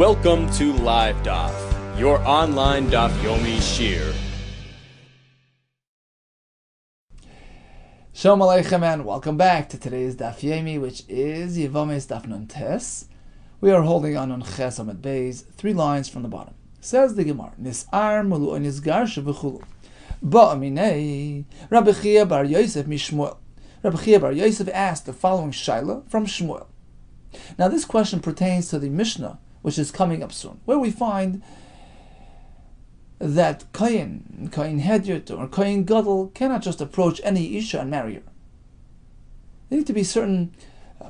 Welcome to Live Daf, your online Daf Yomi Shir. Shalom Aleichem and welcome back to today's Daf Yomi, which is Yevamos Daf Nun Tes. We are holding on Ches Amud Beis, 3 lines from the bottom. Says the Gemara, Nis'ar mulu nisgar shev'chulu. Ba'aminei, Rabbi Yehuda bar Yosef mishmuel. Rabbi Yehuda bar Yosef asked the following shaila from Shmuel. Now this question pertains to the Mishnah, which is coming up soon, where we find that Kohen Hedyot or Kohen Gadol cannot just approach any Isha and marry her. There need to be certain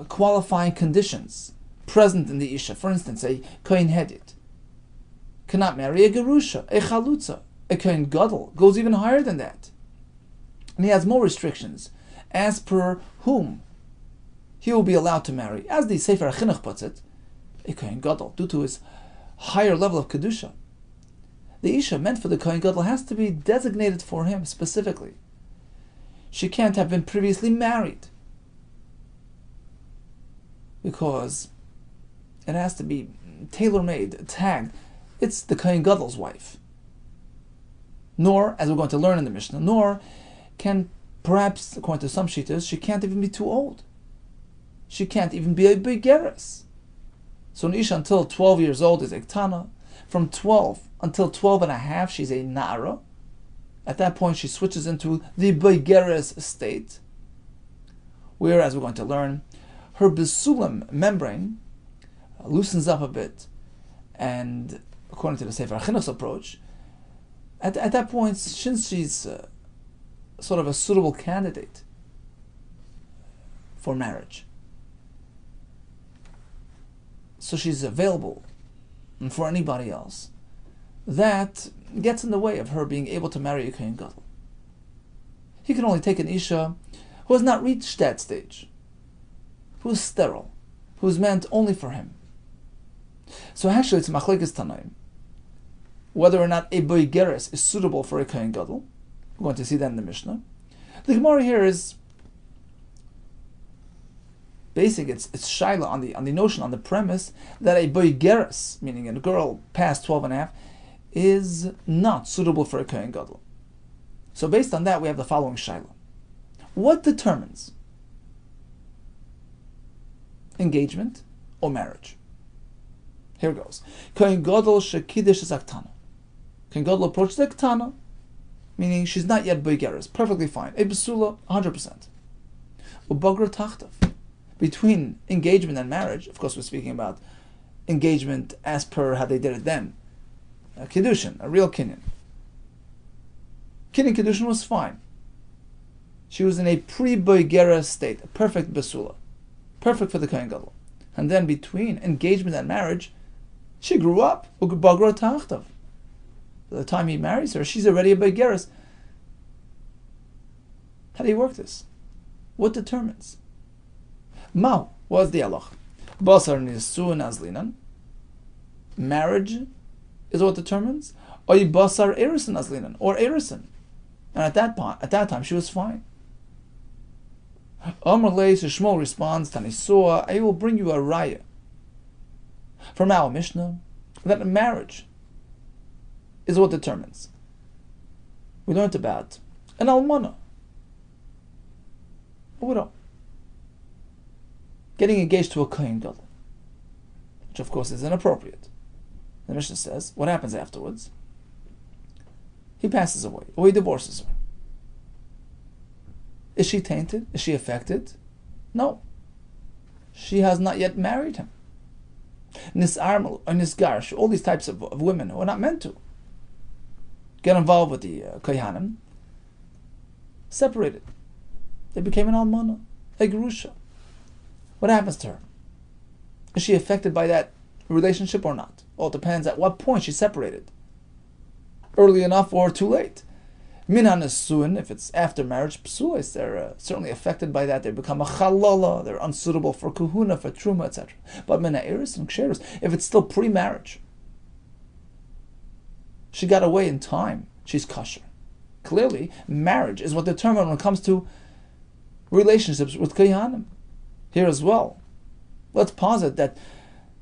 qualifying conditions present in the Isha. For instance, a Kohen Hedyot cannot marry a Gerusha, a Chalutza. A Kohen Gadol goes even higher than that. And he has more restrictions as per whom he will be allowed to marry. As the Sefer HaChinuch puts it, a Kohen Gadol, due to his higher level of Kedusha, the Isha meant for the Kohen Gadol has to be designated for him specifically. She can't have been previously married, because it has to be tailor-made, tagged. It's the Kohen Gadol's wife. Nor, as we're going to learn in the Mishnah, nor can, perhaps, according to some shittas, she can't even be too old. She can't even be a begeres. So an Isha until 12 years old is a Ktana. From 12 until 12 and a half, she's a Na'ara. At that point, she switches into the begeres state, where, as we're going to learn, her Besulam membrane loosens up a bit, and according to the Sefer HaChinuch's approach, at that point, since she's sort of a suitable candidate for marriage, so she's available for anybody else, that gets in the way of her being able to marry a Kohen Gadol. He can only take an Isha who has not reached that stage, who's sterile, who's meant only for him. So actually it's Machlekes Tanaim whether or not a Boigeres is suitable for a Kohen Gadol. We're going to see that in the Mishnah. The Gemara here is basing its shaila on the notion, on the premise that a Boigeres, meaning a girl past 12 and a half, is not suitable for a Kohen Gadol. So based on that, we have the following shaila. What determines engagement or marriage? Here goes. Kohen Gadol shekidish is aktana. Kohen Gadol approaches the aktana, meaning she's not yet Boigeres, perfectly fine. A besula, 100%. Ubagra tachtav. Between engagement and marriage, of course we're speaking about engagement as per how they did it then. A Kiddushin, a real Kinyan. Kinyan Kiddushin was fine. She was in a pre-Boigeres state, a perfect besula. Perfect for the Kohen Gadol. And then between engagement and marriage, she grew up. Ubagra tachtav. By the time he marries her, she's already a Boigeres. How do you work this? What determines? Mao was the halach. Basar nisu nazlinan. Marriage is what determines. Or basar erisin nazlinan, or erisin. And at that time, she was fine. Amar lei, so Shmuel responds, Tanisua, I will bring you a raya from our Mishnah that marriage is what determines. We learned about an almana, a widow, getting engaged to a Kohen Gadol, which of course is inappropriate. The Mishnah says, what happens afterwards? He passes away, or he divorces her. Is she tainted? Is she affected? No. She has not yet married him. Nis'armel or nisgar, all these types of women who are not meant to get involved with the Kohanim, separated. They became an almana, a gerusha. What happens to her? Is she affected by that relationship or not? Well, it depends at what point she's separated. Early enough or too late. Minan Nesuin, if it's after marriage, psulis, they're certainly affected by that. They become a chalala, they're unsuitable for kahuna, for truma, etc. But mina eris and ksheris, if it's still pre-marriage, she got away in time, she's kosher. Clearly, marriage is what determines when it comes to relationships with kohanim. Here as well, let's posit that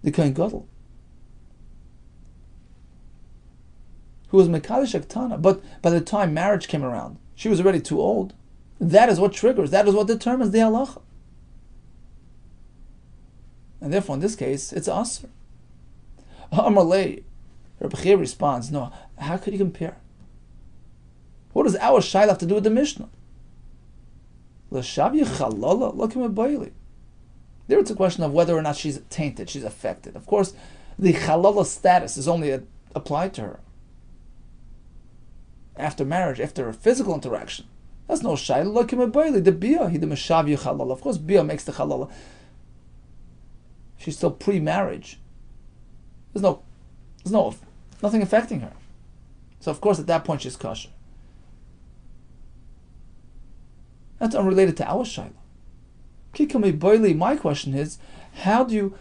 the Kohen Gadol who was Mekadosh Aktana, but by the time marriage came around, she was already too old. That is what triggers, that is what determines the halacha. And therefore, in this case, it's Asr. Amalei, Rabbi Yehuda responds, no, how could you compare? What does our Shaila have to do with the Mishnah? L'shavyi chalala lakim abayli. There it's a question of whether or not she's tainted, she's affected. Of course, the chalala status is only applied to her after marriage, after a physical interaction. That's no Shaila lakim abayli. The bia, he the meshavyi chalala. Of course, bia makes the chalala. She's still pre-marriage. There's nothing affecting her. So of course at that point she's kosher. That's unrelated to our shayla. Kikami boili. My question is, how do you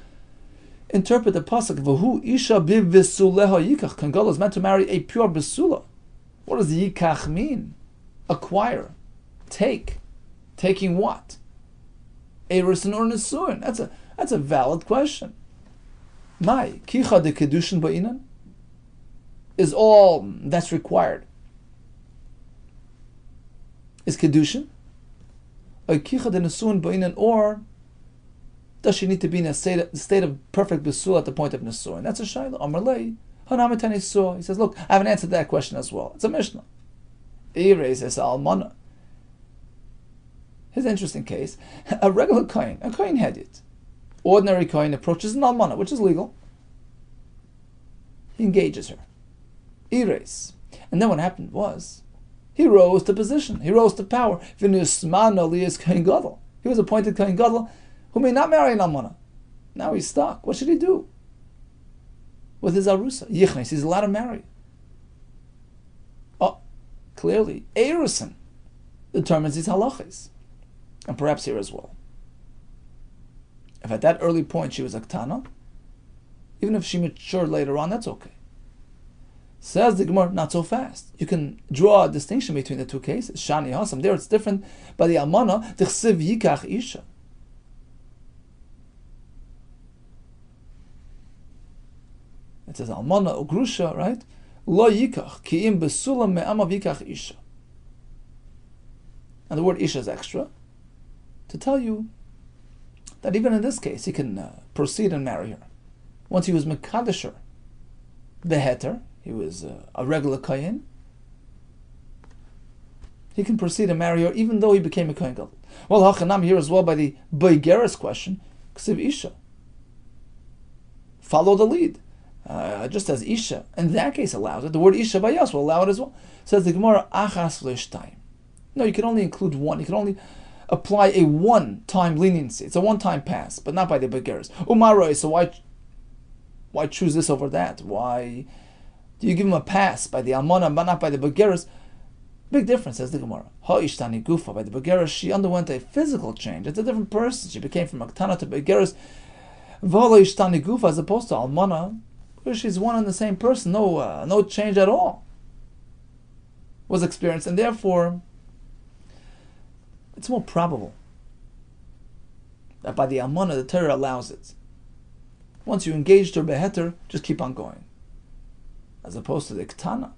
interpret the pasuk v'hu isha b'visuleha yikach? Kangala is meant to marry a pure besula. What does yikach mean? Acquire, taking what? Erusin or nesuin? That's a valid question. My kicha de kedushin ba'inan is all that's required. Is kedushin? A kicha de nesuin ba'inan, or does she need to be in a state of perfect besul at the point of nesuin? That's a shayla. Amarlei hanamitani sur. He says, look, I haven't answered that question as well. It's a mishnah. Ires es almana. Here's an interesting case. A regular kohen, had it. Ordinary kohen approaches an almana, which is legal. He engages her. Ires. And then what happened was, he rose to position. He rose to power. He was appointed kohen gadol who may not marry an almana. Now he's stuck. What should he do with his arusa? Yichnes, he's allowed to marry. Oh, clearly, erusin determines his halachis. And perhaps here as well. If at that early point she was a ktana, even if she matured later on, that's okay. Says the Gemara, not so fast. You can draw a distinction between the two cases. Shani Hasam, there it's different. By the Almana, Tichsiv Yikach Isha. It says Almana Ugrusha, right? Lo Yikach, Ki'im Besulam Me'amav Yikach Isha. And the word Isha is extra to tell you that even in this case, he can proceed and marry her. Once he was Mekadesher, Beheter, he was a regular Kohen, he can proceed and marry her even though he became a Kohen Gadol. Well, Hachanam here as well by the Boigeres question, Ksiv Isha. Follow the lead. Just as Isha, in that case allows it, the word Isha Bayas will allow it as well. Says the Gemara, Achas Le'shtayim. No, you can only include one. You can only apply a one-time leniency. It's a one-time pass, but not by the Boigeres. Umaroi, so why choose this over that? Why do you give him a pass by the Almana, but not by the Boigeres? Big difference, says the Gemara. Ha'ishtani gufa. By the Boigeres, she underwent a physical change. It's a different person. She became from Aktana to Boigeres. V'lo ishtani gufa, as opposed to Almana, where she's one and the same person. No change at all was experienced, and therefore it's more probable that by the Almana, the Torah allows it. Once you engaged her beheter, just keep on going. As opposed to the Ktana,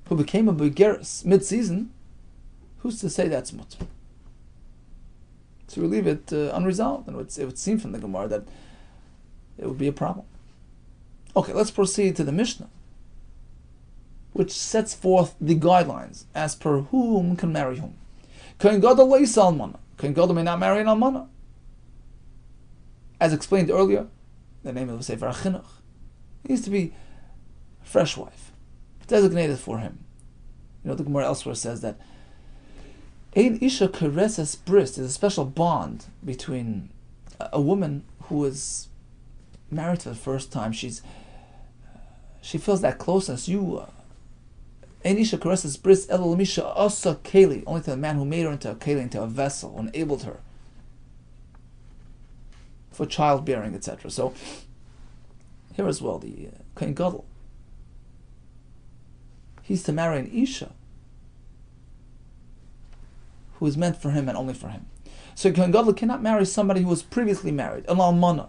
who became a Boigeres mid-season, who's to say that's mutter? So we leave it unresolved, and it would seem from the Gemara that it would be a problem. Okay, let's proceed to the Mishnah, which sets forth the guidelines as per whom can marry whom. Kohen Gadol lo yisa almana. Kohen Gadol may not marry an almana. As explained earlier, the name of the Sefer HaChinuch, it needs to be a fresh wife, designated for him. You know, the Gemara elsewhere says that Ein Isha Kereses Bris is a special bond between a woman who is married for the first time. She feels that closeness. Ein Isha Kereses Bris Elul Misha Asa Keli, only to the man who made her into a Keli, into a vessel, who enabled her for childbearing, etc. So here as well, the Kohen Gadol, he's to marry an Isha who is meant for him and only for him. So Kohen Gadol cannot marry somebody who was previously married, an almana.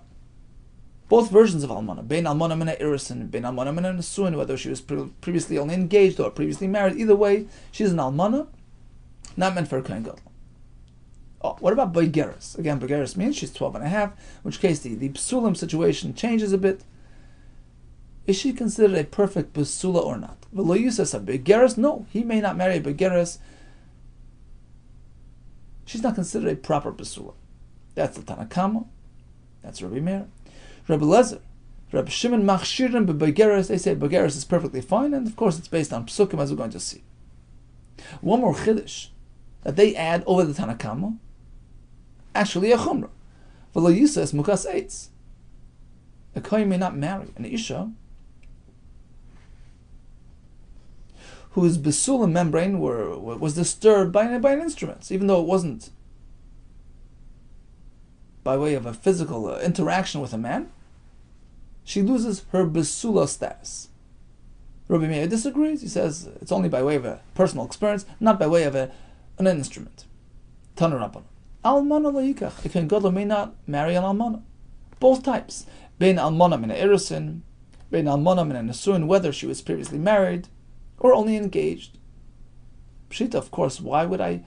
Both versions of almana, bein almana mina irisin, bein almana mina nesuin, whether she was previously only engaged or previously married, either way, she's an almana, not meant for a kohen gadol. Oh, what about boigeres? Again, boigeres means she's 12 and a half, in which case the psulim situation changes a bit. Is she considered a perfect besula or not? V'lo yusas a boigeres? No, he may not marry a boigeres. She's not considered a proper besula. That's the Tanakama. That's Rabbi Meir. Rabbi Lezer, Rabbi Shimon machshirim b'boigeres. They say boigeres is perfectly fine, and of course it's based on psukim, as we're going to see. One more chiddush that they add over the Tanakama. Actually, a chumrah. V'lo yusas mukas eitz. A kohen may not marry an isha whose besula membrane was disturbed by an instrument, even though it wasn't by way of a physical interaction with a man. She loses her besula status. Rabbi Meir disagrees. He says it's only by way of a personal experience, not by way of an instrument. Tana Rabbanan. Almana lo yikach. A kohen gadol may not marry an almana. Both types. Bein almana mina irisin, bein almana mina nesuin, whether she was previously married or only engaged. Pshita, of course, why would I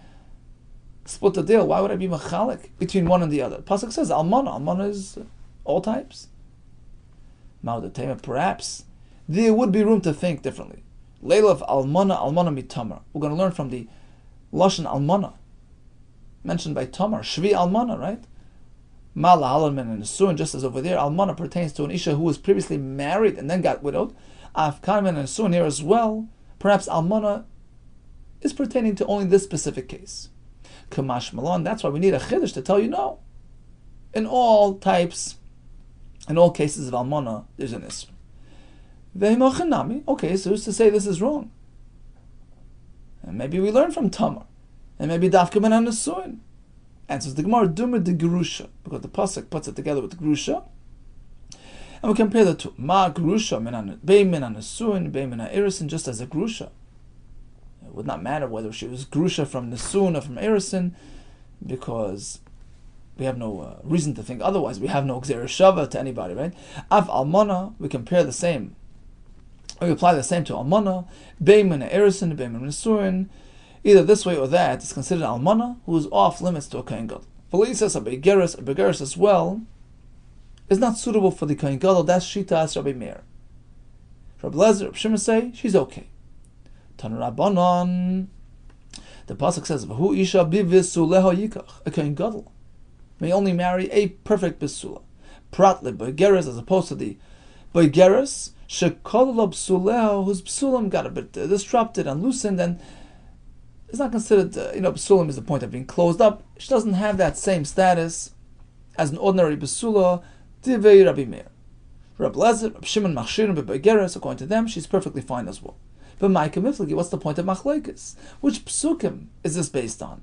split the deal? Why would I be machalik between one and the other? Pasuk says almana. Almana is all types. Ma'odatema, perhaps there would be room to think differently. Leila of almana mitamar. We're going to learn from the lashon almana mentioned by Tamar, shvi almana, right? Mala halalman and nesuin, just as over there, almana pertains to an isha who was previously married and then got widowed. Afkanman and nesuin here as well. Perhaps almana is pertaining to only this specific case. Kamash malon. That's why we need a chiddush to tell you no. In all types, in all cases of almana, there's an isra. Vehimochanami. Okay, so who's to say this is wrong? And maybe we learn from Tamar, and maybe dafka min hanesuin. Answers the Gemara, Dumer de Gerusha, because the pasuk puts it together with the Gerusha, and we compare the two. Ma Gerusha bein min hanesuin, bein min ha'irisin, just as a Gerusha. It would not matter whether she was Gerusha from nesuin or from irisin, because we have no reason to think otherwise. We have no gzera shava to anybody, right? Av almana, we compare the same. We apply the same to almana, bein min ha'irisin, bein min nesuin. Either this way or that is considered almana, who is off limits to a kohen gadol. V'leisas a begeres as well is not suitable for the kohen gadol. That's shita as Rabbi Meir. Rabbi Lezer, Rabbi Shimon say she's okay. Tana Rabbanan, the pasuk says, "V'hu isha bivisuleha yikach." A kohen gadol may only marry a perfect besula. Prat le begeres, as opposed to the begeres shekolol bsuleha, whose psulam got a bit disrupted and loosened, and it's not considered, besulam is the point of being closed up. She doesn't have that same status as an ordinary besula. Divei Rabbi Meir. Rabbi Lezer, Rabbi Shimon machshirim b'begeres, according to them, she's perfectly fine as well. But Ma'ika Miflagi, what's the point of machlokes? Which psukim is this based on?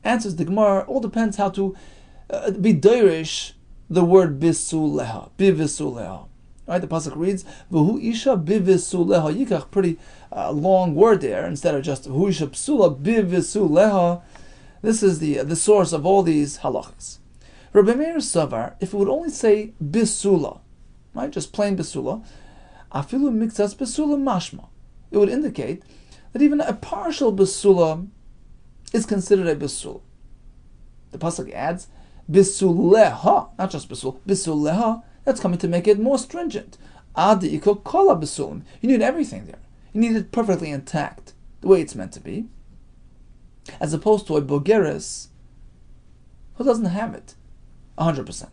Answers the Gemara, all depends how to be doirish the word bisuleha, bivisuleha. Right, the pasuk reads, "V'hu isha bivisuleha yikach." Pretty long word there, instead of just "V'hu isha psula bivisuleha." This is the source of all these halachas. Rabbi Meir savar, if it would only say bisula, right, just plain bisula, afilu mikzas bisula mashma, it would indicate that even a partial bisula is considered a bisula. The pasuk adds bisuleha, not just bisul, bisuleha. That's coming to make it more stringent. Adi ikol kola bisulim. You need everything there. You need it perfectly intact, the way it's meant to be, as opposed to a bogeres who doesn't have it 100%.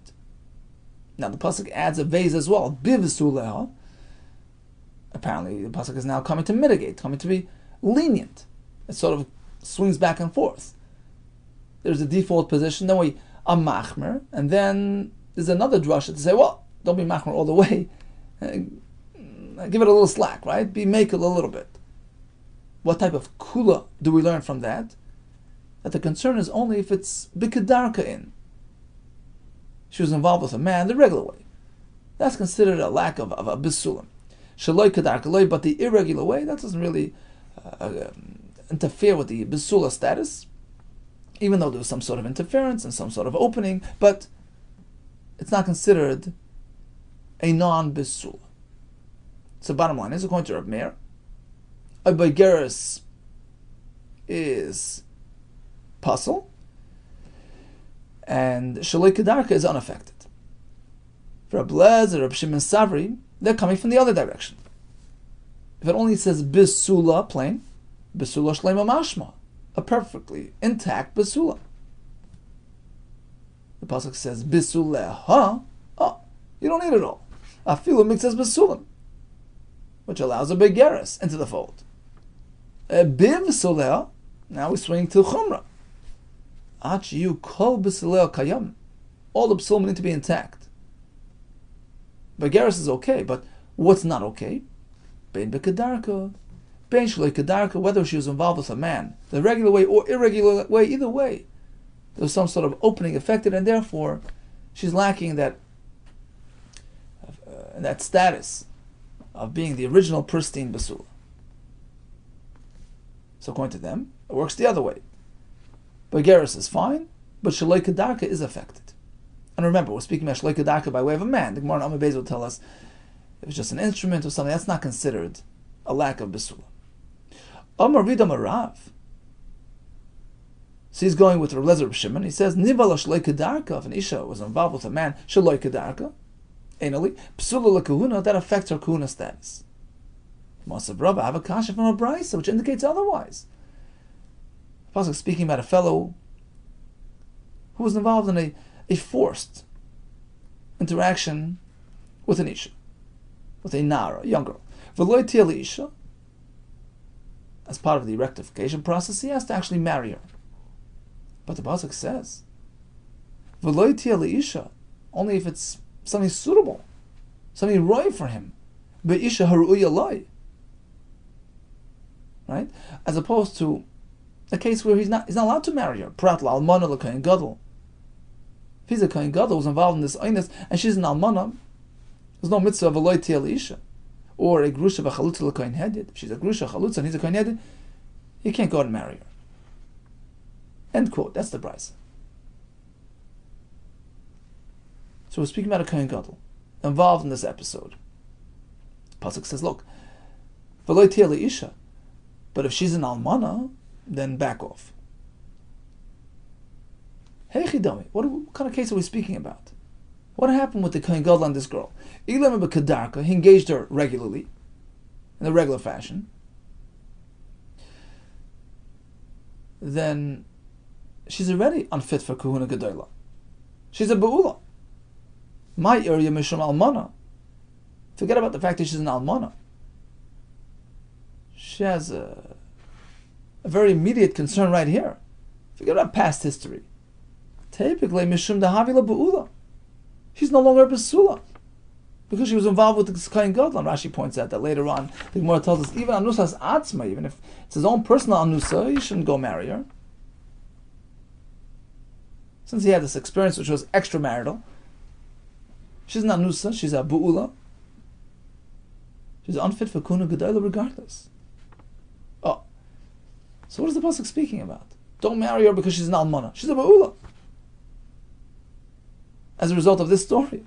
Now the pasuk adds a vase as well, bivisuleha. Apparently the pasuk is now coming to mitigate, coming to be lenient. It sort of swings back and forth. There's a default position, then we are machmer, and then there's another drasha to say, well, don't be machmer all the way. Give it a little slack, right? Be makel a little bit. What type of kula do we learn from that? That the concern is only if it's bikadarka in. She was involved with a man the regular way. That's considered a lack of a bisulim. Shaloi kadarka loy, but the irregular way, that doesn't really interfere with the bisula status, even though there's some sort of interference and some sort of opening, but it's not considered a non-besula. So bottom line is, according to Rabbi Meir, a begeres is pasul, and shaloi kedarka is unaffected. For Rabbi Lezer, Rabbi Shimon Savri, they're coming from the other direction. If it only says besula, plain, besula shleima mashma, a perfectly intact besula. The pasuk says bisuleha, oh, you don't need it all. Afilu mixes besulim, which allows a begeres into the fold. A biv suleha, now we're swinging to chumrah. Ach you kol bisuleha kayam, all the besulim need to be intact. Begeres is okay, but what's not okay? Bein bekedarka, bein shloi kedarka, whether she was involved with a man, the regular way or irregular way, either way, there was some sort of opening affected, and therefore she's lacking that status of being the original pristine basula. So according to them, it works the other way. Begeres is fine, but shloi kedarka is affected. And remember, we're speaking about shloi kedarka by way of a man. The Gemara in Amud Beis will tell us if it's just an instrument or something, that's not considered a lack of besula. Amar Vida Marav. So he's going with Rabbi Lezer Shimon. He says, Nivala shloi kedarka, if an isha was involved with a man, shloi kedarka, anally, psula lekahuna, that affects her kahuna status. Masav Rabba, I have a kasha from a brisa, which indicates otherwise. The pasuk speaking about a fellow who was involved in a forced interaction with an isha, with a nara, a young girl. V'loi tia isha, as part of the rectification process, he has to actually marry her. But the pasuk says, "V'loi tia isha," only if it's something suitable, something right for him. Be'isha haruya loy, right? As opposed to a case where he's not allowed to marry her. Prat la'almana l'kohen gadol. If he's a kohen gadol who's involved in this oinus and she's an almana, there's no mitzvah of v'loi tia isha. Or a grusha v'chalutza l'kohen hedid. If she's a grusha chalutza and he's a kohen hedid, he can't go out and marry her. End quote. That's the brisa. So we're speaking about a kohen gadol involved in this episode. Pasuk says, look, v'loi tia isha, but if she's an almana, then back off. Hey chidami, what kind of case are we speaking about? What happened with the kohen gadol and this girl? Ilam b'kedarka, he engaged her regularly, in the regular fashion. Then she's already unfit for kahuna gedola. She's a be'ula. My area mishum almana. Forget about the fact that she's an almana. She has a very immediate concern right here. Forget about past history. Typically, mishum dahavila be'ula. She's no longer a besula because she was involved with this kohen gadol. And Rashi points out that later on, the Gemara tells us even anusas atzma, even if it's his own personal anusa, he shouldn't go marry her. Since he had this experience which was extramarital, she's not anusa, she's a bu'ula. She's unfit for kuna gedola regardless. Oh, so what is the pasuk speaking about? Don't marry her because she's an almana. She's a bu'ula. As a result of this story.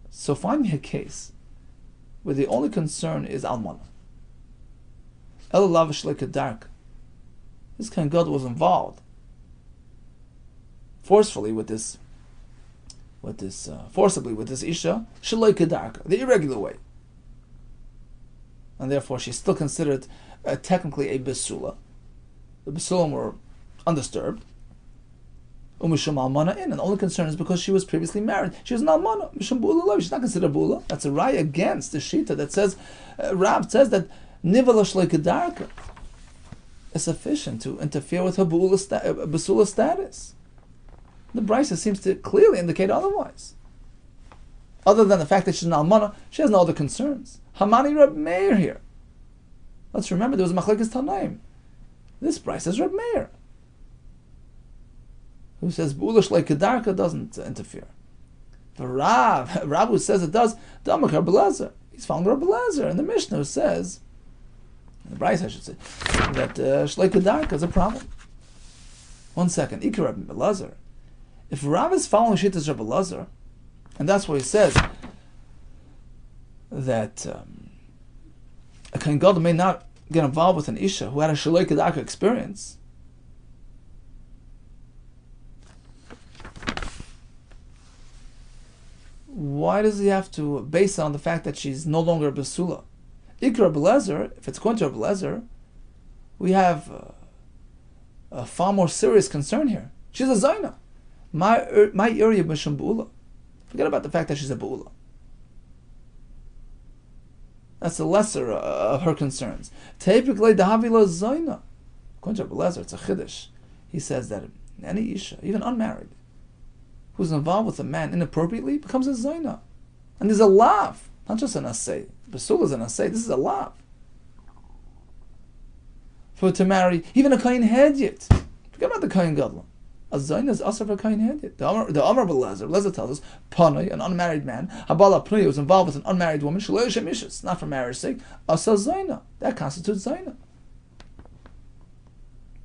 So find me a case where the only concern is almana. El lavish like a dark. This kohen gadol was involved forcibly with this isha, shaloi kedarka, the irregular way, and therefore she's still considered technically a besula. The besulim were undisturbed. Umishum almana in, and the only concern is because she was previously married. She was an almana. Mishum bu'ula, she's not considered bu'ula. That's a raya against the shita that says, Rab says that nivala shloi kedarka is sufficient to interfere with her besula status. The brisa seems to clearly indicate otherwise. Other than the fact that she's an almana, she has no other concerns. Hamani Rabbi Meir here. Let's remember there was machlekes tanaim. This brisa is Rabbi Meir, who says bu'ula shloi kedarka doesn't interfere. For Rav who says it does, Damak Rabbi Lezer. He's found Rabbi Lezer, and the Mishnah says, the brisa I should say, that shloi kedarka is a problem. 1 second, Ikar Rabbi Lezer. If Rav is following Shittas Rabbi Lezer, And that's why he says that a Kohen Gadol may not get involved with an Isha who had a Shaloi Kedarka experience. Why does he have to base it on the fact that she's no longer a Basula? Ikra Belezer, if it's going to Belezer, we have a far more serious concern here. She's a Zaina. My area Mishum Ba'ula. Forget about the fact that she's a Ba'ula. That's the lesser of her concerns. Typically, Dahavila Zaina. According to Belezer, it's a Chiddush. He says that any Isha, even unmarried, who's involved with a man inappropriately, becomes a Zaina. And there's a lav, not just an Asay. Basula is an Asay, this is a lav. For to marry even a Kohen Hedyet. Forget about the Kohen Gadol. A Zaina is also for Kohen Hedyet. The Amar Belezer tells us, Panay, an unmarried man, Habala Pnei was involved with an unmarried woman, Shaloy Shemishus, not for marriage's sake, Asa Zaina. That constitutes Zaina.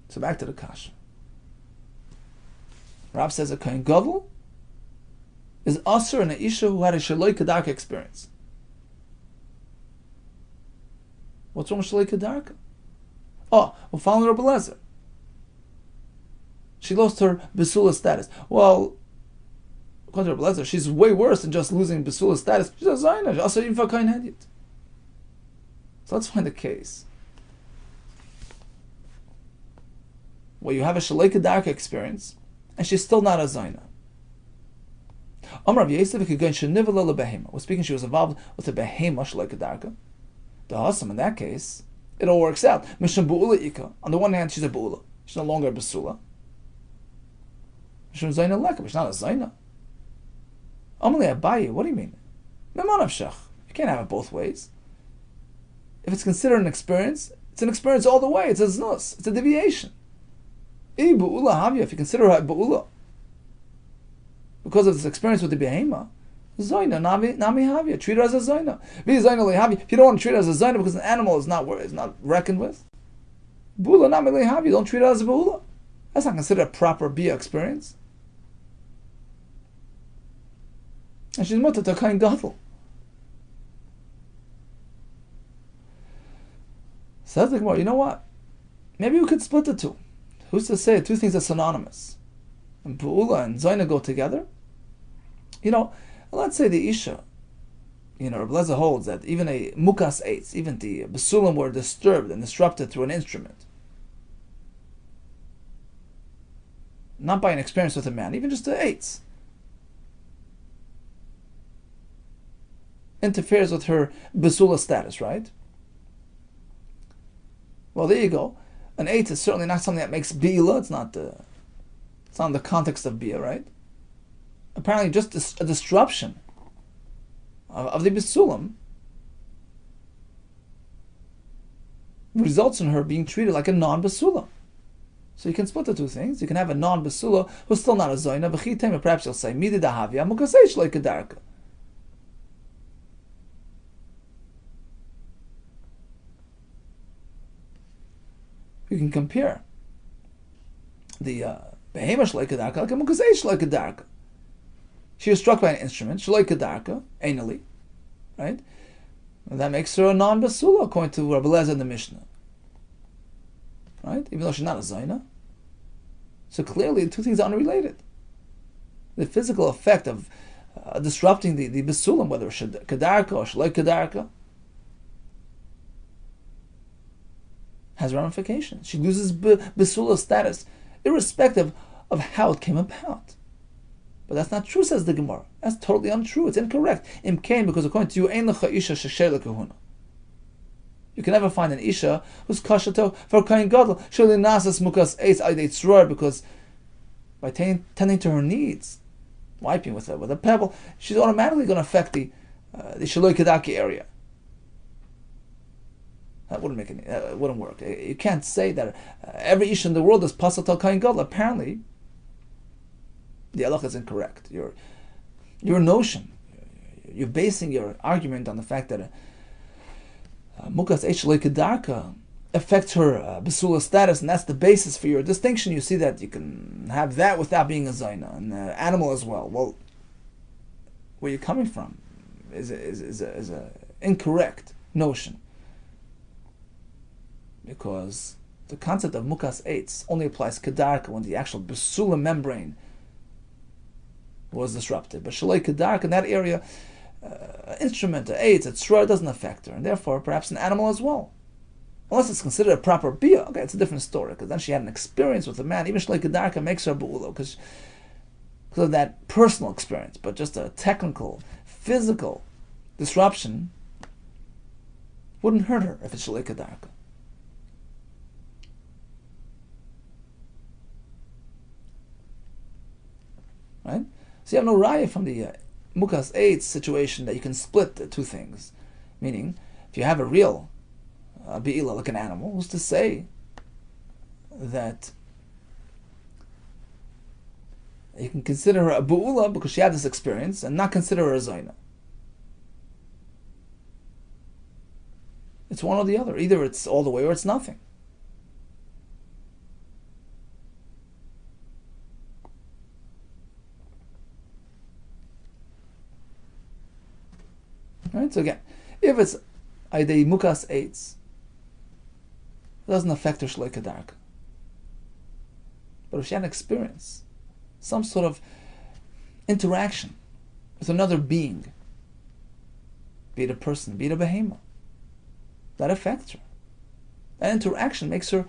So back to the Kasha. Rab says a Kohen Gadol is Asr and a Isha who had a Shaloi Kedarka experience. What's wrong with Shaloi Kedarka? Oh, we're following Rabbi Lezer. She lost her Basula status. Well, according to Rabbi Lezer, she's way worse than just losing Basula status. She's a Zaina. She's also even for Kohen Hedyet. So let's find a case where you have a Shaloi Kedarka experience and she's still not a Zaina. We're speaking she was involved with a behema Shaloi Kedarka. The Hasam, in that case, it all works out. Mishum Bu'ula Ika. On the one hand, she's a Bu'ula. She's no longer a Basula. Mishum Zaina Leka, but she's not a Zaina. Amalei Abaye, what do you mean? Memanav Shach. You can't have it both ways. If it's considered an experience, it's an experience all the way. It's a znus. It's a deviation. Bu'ula Havya, if you consider her a Bu'ula, because of this experience with the behema, Zaina, Nami Havya, treat her as a Zaina. If you don't want to treat her as a Zaina because an animal is not reckoned with, Bula Nami Havya, don't treat her as a Bula. That's not considered a proper Bia experience. And she's mutter to Kohen Gadol. Says the Gemara, you know what? Maybe we could split the two. Who's to say two things are synonymous? And Bula and Zaina go together? Let's say the Isha, Rabbi Lezer holds that even a Mukas Eitz, even the Basulim were disturbed and disrupted through an instrument. Not by an experience with a man, even just the Eitz. Interferes with her Basula status, right? Well, there you go. An Eitz is certainly not something that makes Bila, it's not in the context of Bia, right? Apparently just a disruption of the Basulam results in her being treated like a non-Basula. So you can split the two things. You can have a non-Basula who's still not a Zoyna, but perhaps you'll say, Midi Dahavya, Mukaseish like a Darka. You can compare the Behema like a Darka like a Mukaseish like a Darka. She was struck by an instrument, Shaloi Kedarka, anally, right? And that makes her a non-Basula, according to Rabbi Lezer in the Mishnah. Right? Even though she's not a Zaina. So clearly, the two things are unrelated. The physical effect of disrupting the Basulam, whether it's Kedarka or Shaloi Kedarka, has ramifications. She loses Basula status, irrespective of how it came about. But that's not true, says the Gemara. That's totally untrue. It's incorrect. Imkain, because according to you, Ein Lecha Isha Shesher Lekahuna. You can never find an Isha who's kashato for Kohen Gadol. Surely Nasas Mukas Eitz Aydei Tzror, because by tending to her needs, wiping with a pebble, she's automatically going to affect the Shaloi Kedarka area. That wouldn't make any. It wouldn't work. You can't say that every Isha in the world is pasal to Kohen Gadol. Apparently, the halakha is incorrect. Your notion, you're basing your argument on the fact that Mukas Shaloi Kedarka affects her Basula status, and that's the basis for your distinction. You see that you can have that without being a Zaina, and animal as well. Well, where you're coming from is a incorrect notion. Because the concept of mukas eitz only applies kedarka when the actual besula membrane was disrupted. But shaloi kedarka, in that area, instrument, eitz, etc., doesn't affect her, and therefore perhaps an animal as well. Unless it's considered a proper bia, okay, it's a different story, because then she had an experience with a man. Even shaloi kedarka makes her bu'ula, because of that personal experience. But just a technical, physical disruption wouldn't hurt her if it's shaloi kedarka. Right? So you have no raya from the mukas eitz situation that you can split the two things. Meaning, if you have a real be'ila, like an animal, who's to say that you can consider her a bu'ula because she had this experience and not consider her a zayna? It's one or the other. Either it's all the way or it's nothing. Right? So again, if it's aidei mukas eitz, it doesn't affect her shloi kedarka. But if she had an experience, some sort of interaction with another being, be it a person, be it a behemoth, that affects her. That interaction makes her,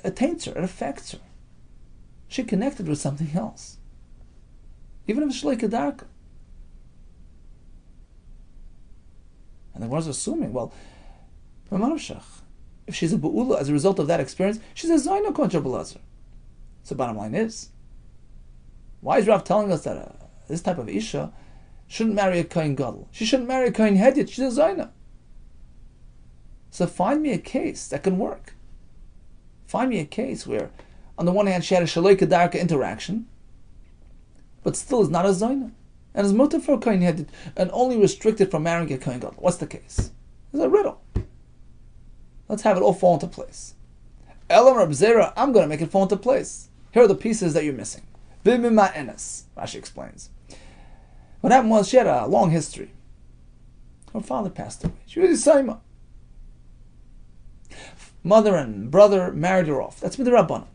it taints her, it affects her. She connected with something else. Even if it's shloi kedarka. And the one is assuming, well, if she's a bu'ula as a result of that experience, she's a zayna kontra belazar. So bottom line is, why is Rav telling us that this type of isha shouldn't marry a kohen gadol? She shouldn't marry a kohen hedit. She's a zayna. So find me a case that can work. Find me a case where, on the one hand, she had a shaloi kedarka interaction, but still is not a zayna. And is mutar for a kohen hedit and only restricted from marrying a kohen gadol. What's the case? It's a riddle. Let's have it all fall into place. Elam Reb Zera, I'm going to make it fall into place. Here are the pieces that you're missing. Bimima enes, Rashi explains. What happened was she had a long history. Her father passed away. She was a Saima. Mother and brother married her off. That's midrabanan.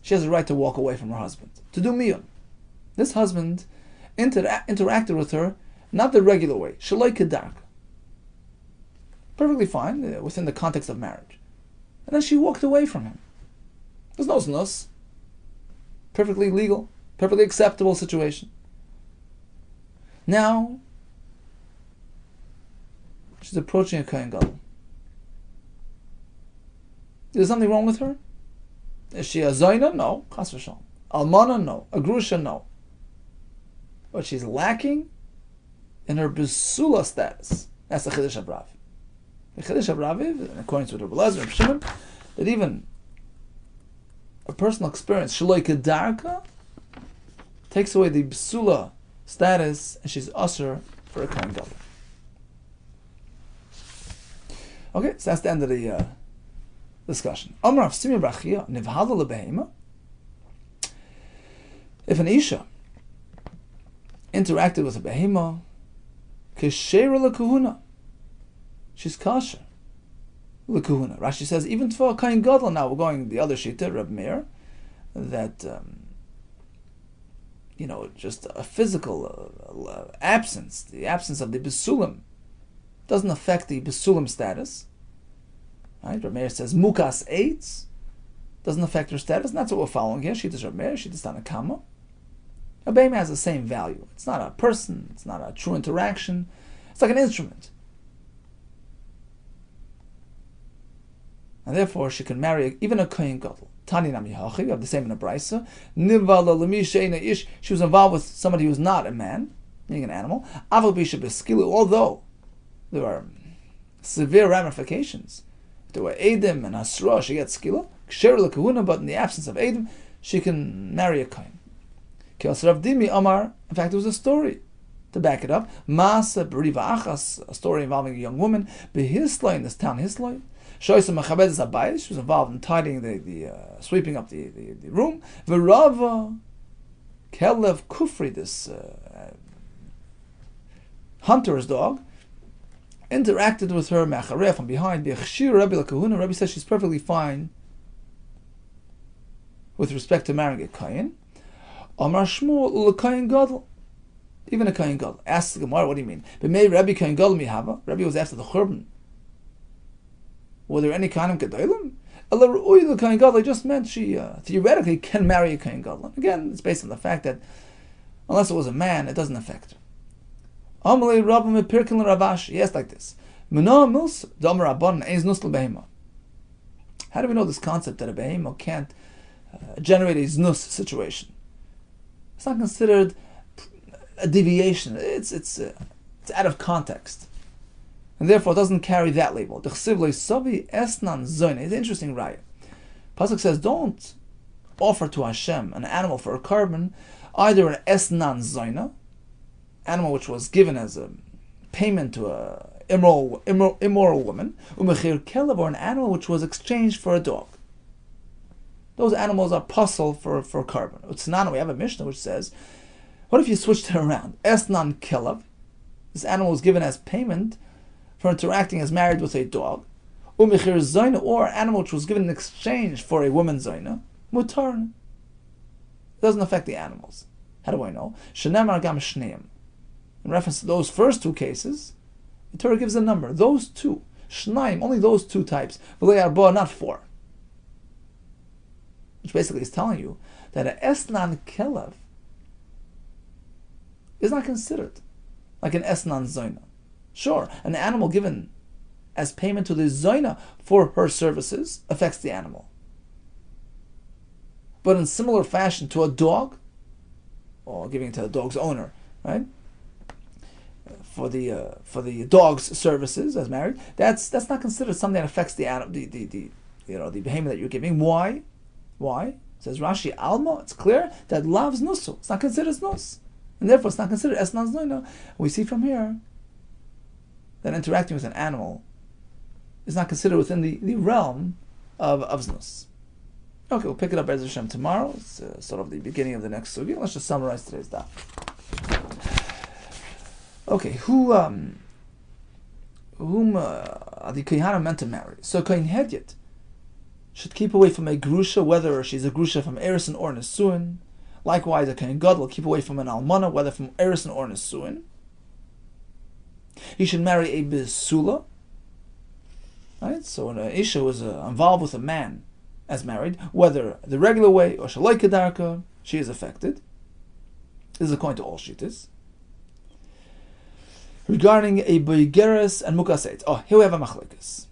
She has a right to walk away from her husband, to do miyun. This husband interacted with her not the regular way, shaloi kedarka. Perfectly fine, within the context of marriage. And then she walked away from him. There's no znus. Perfectly legal, perfectly acceptable situation. Now, she's approaching a kohen gadol. Is there something wrong with her? Is she a zayna? No. Chas v'shalom. Almana? No. A grusha? No. But she's lacking in her besula status. That's the Chiddush of Rav. The Chiddush of Rav, in accordance with Rabbi Elazar and Shimon, that even a personal experience, shaloi kedarka, takes away the besula status, and she's usher for a kohen gadol. Okay, so that's the end of the discussion. If an isha interacted with a behema, keshera lekahuna, she's kosher lekahuna. Rashi says even for a kohen gadol. Now we're going the other shita, Reb Meir, that just a physical absence, the absence of the besulim, doesn't affect the besulim status. Right? Reb Meir says mukas eitz doesn't affect her status, and that's what we're following here. She does Reb Meir, she does Tanakama. A behemoth has the same value. It's not a person, it's not a true interaction. It's like an instrument. And therefore she can marry even a kohen gadol. Tani nami hachi, we have the same in a brisa. Nivala l'mi she'ena ish, she was involved with somebody who was not a man, being an animal. Aval bisha beskilu, although there are severe ramifications. If there were Edim and Hasra, she gets skila. Ksher l'kahuna, but in the absence of Edim, she can marry a kohen. Rav Dimi Amar, in fact, there was a story to back it up. Masa b'riva achas, a story involving a young woman. Behisloi, in this town Hisloi. Shoysa mechabedes habayis, she was involved in tidying the sweeping up the room. V'rava, Kelev Kufri, this hunter's dog, interacted with her Machareh from behind. Rabbi says she's perfectly fine with respect to marrying a Kayin. Amar Shmuel l'Kayin Gadol. Even a Kayin Gadol. Asks the Gemara, what do you mean? B'mei Rabbi Kayin Gadol mihava. Rabbi was after the Churban. Were there any Kayinim Gedolim? Allah Ru'uy l'Kayin Gadol. I just meant she theoretically can marry a Kayin Gadol. Again, it's based on the fact that unless it was a man, it doesn't affect her. Amalei Rabbi Mepirkin l'Ravash. He asked like this. Mena Mils Damar Abban Eiz Nus l'Behema. How do we know this concept that a Behema can't generate a znus situation? It's not considered a deviation. It's out of context, and therefore it doesn't carry that label. It's an interesting raya. Pasuk says, don't offer to Hashem an animal for a carbon, either an esnan zoina, animal which was given as a payment to a immoral woman, umechir kelev, or an animal which was exchanged for a dog. Those animals are puzzle for carbon. Utsnana, we have a Mishnah which says, what if you switched it around? Esnan kelev, this animal was given as payment for interacting as married with a dog. Umechir zoina, or an animal which was given in exchange for a woman zoina. Mutar. It doesn't affect the animals. How do I know? Shenemar gam shneim. In reference to those first two cases, the Torah gives a number. Those two. Shnaim, only those two types. V'lei arba, not four. Which basically is telling you that an esnan kelev is not considered like an esnan zoina. Sure, an animal given as payment to the zoina for her services affects the animal. But in similar fashion to a dog, or giving it to the dog's owner, right? For the dog's services as married, that's not considered something that affects the behemoth that you're giving. Why? Says Rashi, Alma, it's clear that loves nusu. It's not considered nus. And therefore it's not considered esnan zoina. We see from here that interacting with an animal is not considered within the realm of znus. Okay, we'll pick it up Be'ez Hashem tomorrow. It's sort of the beginning of the next sugya. Let's just summarize today's daf. Okay, whom are the Kohanim meant to marry? So Kohen Hedyot should keep away from a grusha, whether she's a grusha from Erison or Nesuin. Likewise, a Kohen Gadol will keep away from an almana, whether from Erison or Nesuin. He should marry a besula. Right? So an isha was involved with a man as married, whether the regular way or shaloi kedarka, she is affected. This is according to all shittas. Regarding a boigeres and mukaseit. Here we have a machlekes,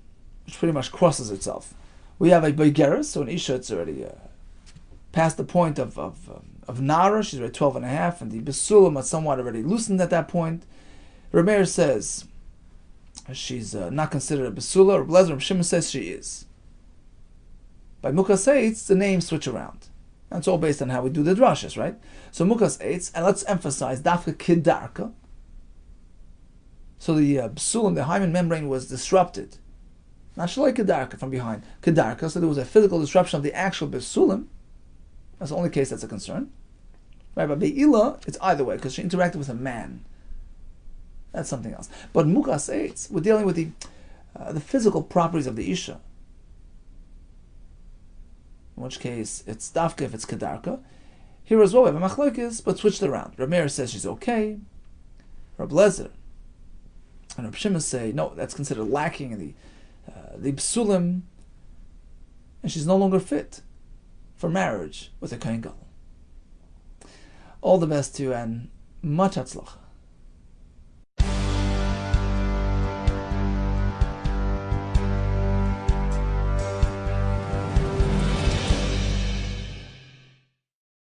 which pretty much crosses itself. We have a boigeres, so an isha, it's already past the point of nara, she's already 12 and a half, and the besulam are somewhat already loosened at that point. Rameir says she's not considered a besula. Rabbi Lezer and Shimon says she is. By mukaseitz, the names switch around. And it's all based on how we do the drashas, right? So mukaseitz, and let's emphasize dafka kidarka. So the besulam, the hymen membrane was disrupted. Not shaloi kedarka from behind. Kedarka, so there was a physical disruption of the actual besulam. That's the only case that's a concern. Right, but be'ila, it's either way, because she interacted with a man. That's something else. But mukas eitz, we're dealing with the physical properties of the isha. In which case, it's dafka if it's kedarka. Here as well, we have a machlokes, but switched around. Rameir says she's okay. Rabbi Lezer and Rabbi Shimon say, no, that's considered lacking in the psulim, and she's no longer fit for marriage with a kohen gadol. All the best to you, and much hatzlacha.